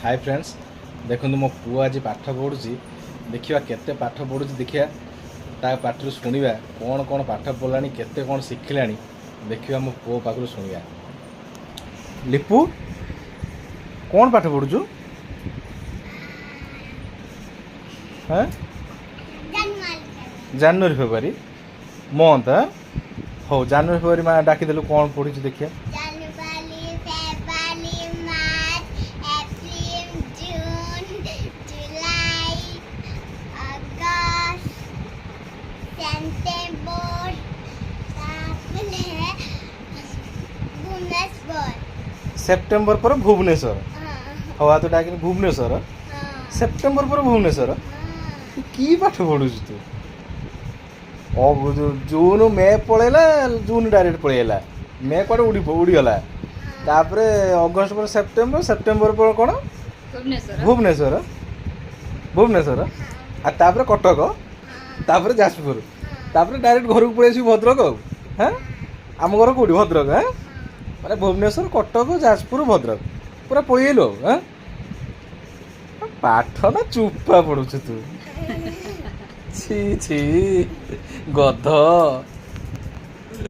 Hi friends देखो मो पु आज पाठ पढ़ुची देखा केते पाठ पढ़ुची देखिया ता पाठ शुणा कौन कौन पाठ पढ़ला केते कौन शिखिला देखा मो पु पाखु शुणा। लिपु कौन पाठ पढ़ुचु? हाँ जनवरी फेब्रुआरी मंथ हो जनवरी फेब्रुआरी माँ डाकिदेलु कौन पढ़ी देखिया। सेप्टेम्बर पर भुवनेश्वर हवा तो डाक भुवनेश्वर सेप्टेम्बर पर भुवनेश्वर की पाठ पढ़ु तू जून मे पलैला जून डायरेक्ट पलैला मे कड़े उड़ीगला तापर अगस्ट पर सेप्टेम्बर सेप्टेम्बर पर कौन भुवनेश्वर भुवनेश्वर तापर कटक तापर जाजपुर तापर डायरेक्ट घर को पलैसी भद्रक हाँ आम घर कौटी भद्रक हाँ माने भुवनेश्वर कटक जाजपुर भद्रक पूरा पलैलो हाँ पाठ ना चुप्पा पढ़ुଛୁ तू छी छी गध।